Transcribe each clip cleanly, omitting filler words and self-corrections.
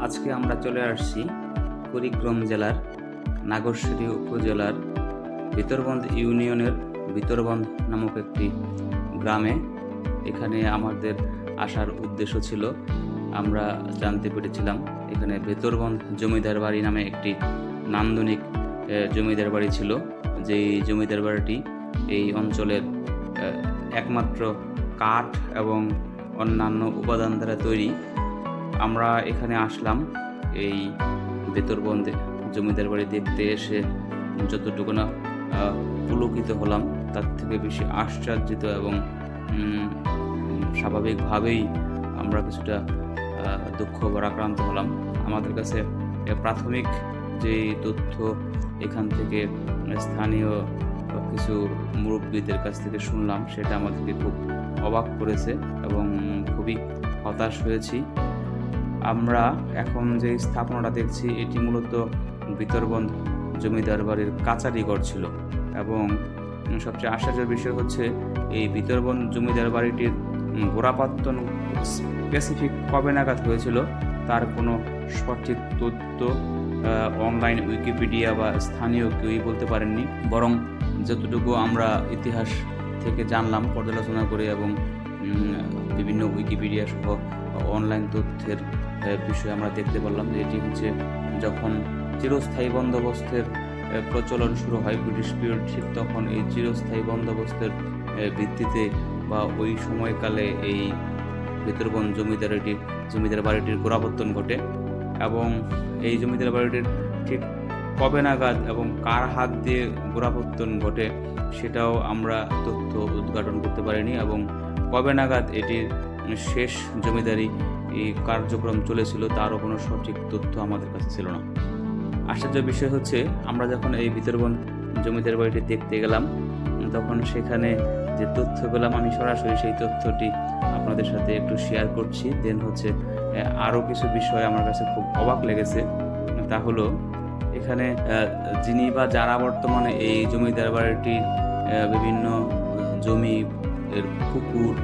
আজকে আমরা চলে আসছি কুড়িগ্রাম জেলার নাগরসিংদী উপজেলার ভিতরবন্দ ইউনিয়নের ভিতরবন্দ নামক একটি গ্রামে। এখানে আমাদের আসার উদ্দেশ্য ছিল, আমরা জানতে পেরেছিলাম এখানে ভিতরবন্দ জমিদার বাড়ি নামে একটি নান্দনিক জমিদার বাড়ি ছিল, যেই জমিদার বাড়িটি এই অঞ্চলের একমাত্র কাঠ এবং অন্যান্য উপাদান দ্বারা তৈরি। আমরা এখানে আসলাম এই ভিতরবন্দে জমিদার বাড়ি দেখতে এসে যতটুকু না পুলকিত হলাম, তার থেকে বেশি আশ্চর্যিত এবং স্বাভাবিকভাবেই আমরা কিছুটা দুঃখ ভারাক্রান্ত হলাম। আমাদের কাছে প্রাথমিক যে তথ্য এখান থেকে স্থানীয় কিছু মুরব্বীদের কাছ থেকে শুনলাম, সেটা আমাদেরকে খুব অবাক করেছে এবং খুবই হতাশ হয়েছি। আমরা এখন যে স্থাপনাটা দেখছি, এটি মূলত ভিতরবন্দ জমিদার বাড়ির কাচারিঘর ছিল এবং সবচেয়ে আশ্চর্যের বিষয় হচ্ছে এই ভিতরবন্দ জমিদার বাড়িটির গোড়াপত্তন স্পেসিফিক কবে নাগাদ হয়েছিল তার কোনো সঠিক তথ্য অনলাইন উইকিপিডিয়া বা স্থানীয় কেউই বলতে পারেননি। বরং যতটুকু আমরা ইতিহাস থেকে জানলাম পর্যালোচনা করে এবং বিভিন্ন উইকিপিডিয়া সহ অনলাইন তথ্যের বিষয়ে আমরা দেখতে পারলাম যে এটি হচ্ছে যখন চিরস্থায়ী বন্দোবস্তের প্রচলন শুরু হয় ব্রিটিশ পিরিয়ড, ঠিক তখন এই চিরস্থায়ী বন্দোবস্তের ভিত্তিতে বা ওই সময়কালে এই ভিতরবন্দ জমিদার বাড়িটির গোড়াপত্তন ঘটে। এবং এই জমিদার বাড়িটির ঠিক কবে নাগাদ এবং কার হাত দিয়ে গোড়াপত্তন ঘটে সেটাও আমরা তথ্য উদ্ঘাটন করতে পারিনি, এবং কবে নাগাদ এটির শেষ জমিদারি কার্যক্রম চলেছিল তারও কোনো সঠিক তথ্য আমাদের কাছে ছিল না। আশ্চর্যের বিষয় হচ্ছে, আমরা যখন এই ভিতরবন্দ জমিদার বাড়িটি দেখতে গেলাম তখন সেখানে যে তথ্য পেলাম, আমি সরাসরি সেই তথ্যটি আপনাদের সাথে একটু শেয়ার করছি। দেন হচ্ছে আরও কিছু বিষয় আমার কাছে খুব অবাক লেগেছে। তা হলো, এখানে যিনি বা যারা বর্তমানে এই জমিদার বাড়িটির বিভিন্ন জমি এর পুকুর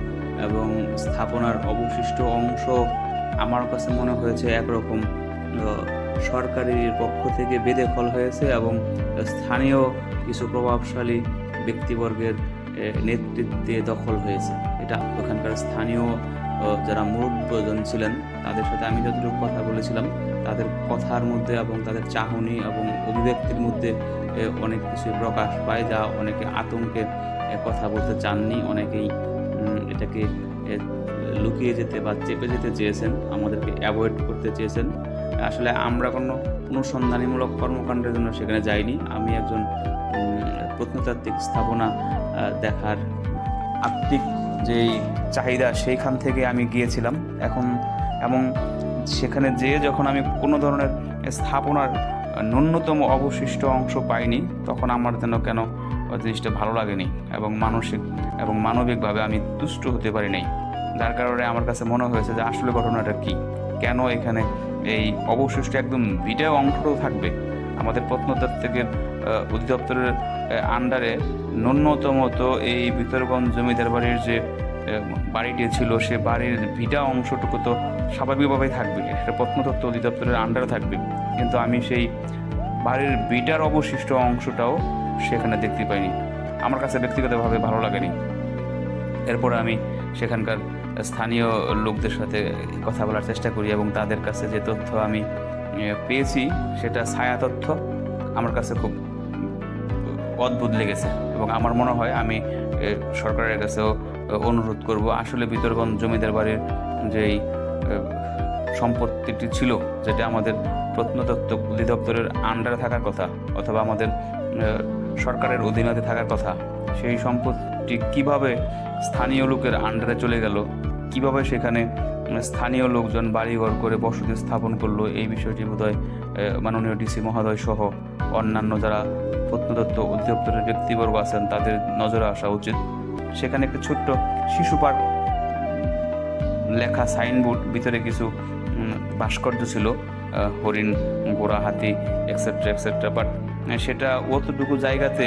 এবং স্থাপনার অবশিষ্ট অংশ, আমার কাছে মনে হয়েছে একরকম সরকারের পক্ষ থেকে বেদখল হয়েছে এবং স্থানীয় কিছু প্রভাবশালী ব্যক্তিবর্গের নেতৃত্বে দখল হয়েছে। এটা ওখানকার স্থানীয় যারা মুরব্বীজন ছিলেন তাদের সাথে আমি যতটুকু কথা বলেছিলাম, তাদের কথার মধ্যে এবং তাদের চাহনি এবং অভিব্যক্তির মধ্যে অনেক কিছু প্রকাশ পায়, যা অনেকে আতঙ্কে কথা বলতে চাননি, অনেকেই এটাকে লুকিয়ে যেতে বা চেপে যেতে চেয়েছেন, আমাদেরকে অ্যাভয়েড করতে চেয়েছেন। আসলে আমরা কোনো অনুসন্ধানীমূলক কর্মকাণ্ডের জন্য সেখানে যাইনি। আমি একজন প্রত্নতাত্ত্বিক স্থাপনা দেখার আত্মিক যেই চাহিদা, সেইখান থেকে আমি গিয়েছিলাম। এবং সেখানে যেয়ে যখন আমি কোনো ধরনের স্থাপনার ন্যূনতম অবশিষ্ট অংশ পাইনি, তখন আমার যেন কেন জিনিসটা ভালো লাগেনি এবং মানসিক এবং মানবিকভাবে আমি তুষ্ট হতে পারি নাই। যার কারণে আমার কাছে মনে হয়েছে যে আসলে ঘটনাটা কী, কেন এখানে এই অবশিষ্ট একদম ভিটা অংশটাও থাকবে। আমাদের প্রত্নতাত্ত্বিকের অধিদপ্তরের আন্ডারে ন্যূনতম তো এই ভিতরবন্দ জমিদার বাড়ির যে বাড়িটি ছিল, সে বাড়ির ভিটা অংশটুকু তো স্বাভাবিকভাবেই থাকবে, সেটা প্রত্নতত্ত্ব অধিদপ্তরের আন্ডারে থাকবে। কিন্তু আমি সেই বাড়ির ভিটার অবশিষ্ট অংশটাও সেখানে দেখতে পাইনি। আমার কাছে ব্যক্তিগতভাবে ভালো লাগেনি। এরপরে আমি সেখানকার স্থানীয় লোকদের সাথে কথা বলার চেষ্টা করি এবং তাদের কাছে যে তথ্য আমি পেয়েছি সেটা ছায়া তথ্য আমার কাছে খুব অদ্ভুত লেগেছে। এবং আমার মনে হয় আমি সরকারের কাছেও অনুরোধ করব, আসলে ভিতরবন্দ জমিদার বাড়ির যেই সম্পত্তিটি ছিল, যেটা আমাদের প্রত্নতত্ত্ব অধিদপ্তরের আন্ডারে থাকার কথা অথবা আমাদের সরকারের অধীনতে থাকার কথা, সেই সম্পত্তি কিভাবে স্থানীয় লোকের আন্ডারে চলে গেল, কিভাবে সেখানে স্থানীয় লোকজন বাড়িঘর করে বসতি স্থাপন করলো, এই বিষয়টি বোধহয় মাননীয় ডিসি মহোদয় সহ অন্যান্য যারা প্রত্নতত্ত্ব অধিদপ্তরের ব্যক্তিবর্গ আছেন তাদের নজরে আসা উচিত। সেখানে একটি ছোট্ট শিশু পার্ক লেখা সাইনবোর্ড, ভিতরে কিছু ভাস্কর্য ছিল, হরিণ, ঘোড়া, হাতি এক্সেট্রা এক্সেট্রা, বাট সেটা অতটুকু জায়গাতে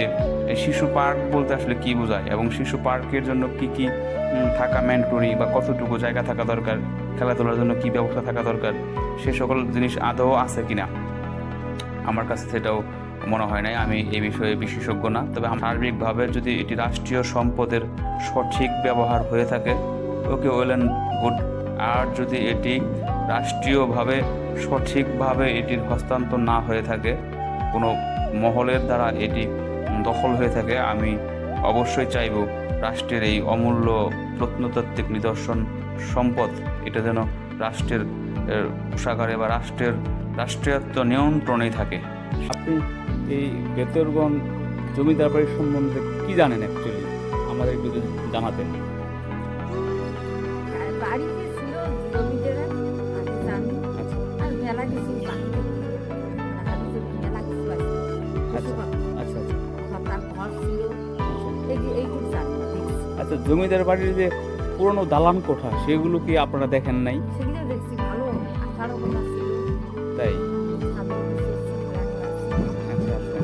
শিশু পার্ক বলতে আসলে কী বোঝায় এবং শিশু পার্কের জন্য কি কি থাকা ম্যান্ডেটরি বা কতটুকু জায়গা থাকা দরকার, খেলাধুলার জন্য কী ব্যবস্থা থাকা দরকার, সে সকল জিনিস আদৌ আছে কিনা আমার কাছে সেটাও মনে হয় নাই। আমি এই বিষয়ে বিশেষজ্ঞ না, তবে সার্বিকভাবে যদি এটি রাষ্ট্রীয় সম্পদের সঠিক ব্যবহার হয়ে থাকে ওকে ওয়েল অ্যান্ড গুড। আর যদি এটি রাষ্ট্রীয়ভাবে সঠিকভাবে এটির হস্তান্তর না হয়ে থাকে, কোনো মহলের দ্বারা এটি দখল হয়ে থাকে, আমি অবশ্যই চাইব রাষ্ট্রের এই অমূল্য প্রত্নতাত্ত্বিক নিদর্শন সম্পদ এটা যেন রাষ্ট্রের কোষাগারে বা রাষ্ট্রায়ত্ত নিয়ন্ত্রণেই থাকে। আপনি এই বেতরগঞ্জ জমিদার বাড়ির সম্বন্ধে কি জানেন অ্যাকচুয়ালি, আমাদের একটু যদি জানাতেন। বাড়িতে ছিল জমিদারা, আমি জানি। আর মেলা কিছু জানি, মেলা কিছু আছে। আচ্ছা আচ্ছা তার ঘর ছিল, এইটুকু জানি। আচ্ছা, জমিদার বাড়ির যে পুরনো দালান কোঠা সেগুলো কি আপনারা দেখেন নাই? সেগুলো দেখছি, ভালো 18 কোণা ছিল। তাই? ছাদের নিচে ছিল একটা। আচ্ছা আচ্ছা,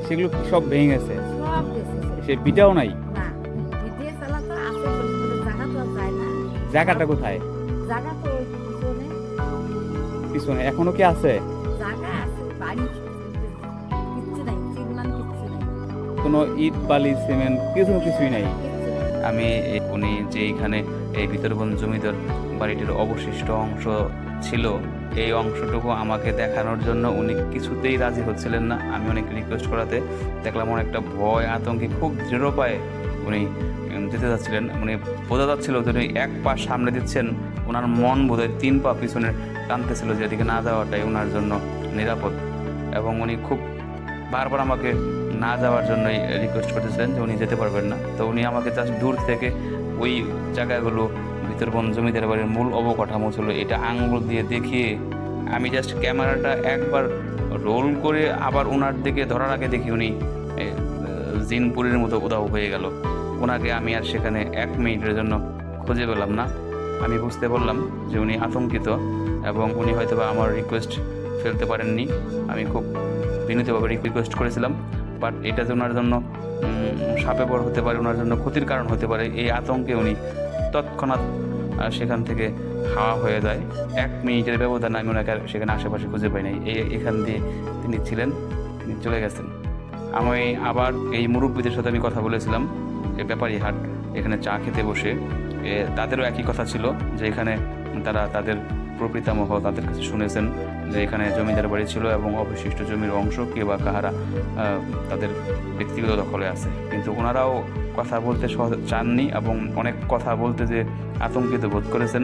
সেগুলো কি সব ভেঙে গেছে? সব গেছে। সে বিটাও নাই? না, বিদেশ চালা তো আছে, বলে জায়গা তো আর যায় না। জায়গাটা কোথায়? জায়গা তো ওই পিছনে পিছনে এখনো কি আছে? জায়গা আছে, বাড়ি কিচ্ছু নাই, চিনমান কিচ্ছু নাই, কোনো ইট বালি সিমেন্ট কিছুই নাই? কিচ্ছু নাই। আমি উনি যে এইখানে এই ভিতরগঞ্জ জমিদার বাড়িটির অবশিষ্ট অংশ ছিল এই অংশটুকু আমাকে দেখানোর জন্য উনি কিছুতেই রাজি হচ্ছিলেন না। আমি অনেক রিকোয়েস্ট করাতে দেখলাম অনেকটা ভয় আতঙ্কে খুব দৃঢ় পায়ে উনি যেতে যাচ্ছিলেন। উনি বোঝা যাচ্ছিল যে উনি এক পা সামনে দিচ্ছেন, ওনার মন বোধহয় 3 পা পিছনে টানতেছিল, যেদিকে না যাওয়াটাই ওনার জন্য নিরাপদ। এবং উনি খুব বারবার আমাকে না যাওয়ার জন্যই রিকোয়েস্ট করতেছিলেন যে উনি যেতে পারবেন না। তো উনি আমাকে জাস্ট দূর থেকে ওই জায়গাগুলো ভিতরবন জমিদার বাড়ির মূল অবকাঠামো ছিল এটা আঙ্গুল দিয়ে দেখিয়ে, আমি জাস্ট ক্যামেরাটা একবার রোল করে আবার ওনার দিকে ধরার আগে দেখি উনি জিনপুরের মতো উধাও হয়ে গেল। ওনাকে আমি আর সেখানে 1 মিনিটের জন্য খুঁজে পেলাম না। আমি বুঝতে পারলাম যে উনি আতঙ্কিত এবং উনি হয়তো বা আমার রিকোয়েস্ট ফেলতে পারেননি। আমি খুব বিনীতভাবে রিকোয়েস্ট করেছিলাম, বাট এটা যে ওনার জন্য সাপে বড় হতে পারে, ওনার জন্য ক্ষতির কারণ হতে পারে, এই আতঙ্কে উনি তৎক্ষণাৎ সেখান থেকে হাওয়া হয়ে যায়। 1 মিনিটের ব্যবধানে আমি ওনাকে সেখানে আশেপাশে খুঁজে পাই নাই। এখান দিয়ে তিনি ছিলেন, তিনি চলে গেছেন। আমি আবার এই মুরব্বীদের সাথে আমি কথা বলেছিলাম এই ব্যাপারী হাট, এখানে চা খেতে বসে তাদেরও একই কথা ছিল যে এখানে তারা তাদের প্রপিতামহ তাদের কাছে শুনেছেন যে এখানে জমিদার বাড়ি ছিল এবং অবশিষ্ট জমির অংশ কে বা কাহারা তাদের ব্যক্তিগত দখলে আছে, কিন্তু ওনারাও কথা বলতে চাননি এবং অনেক কথা বলতে যে আতঙ্কিত বোধ করেছেন।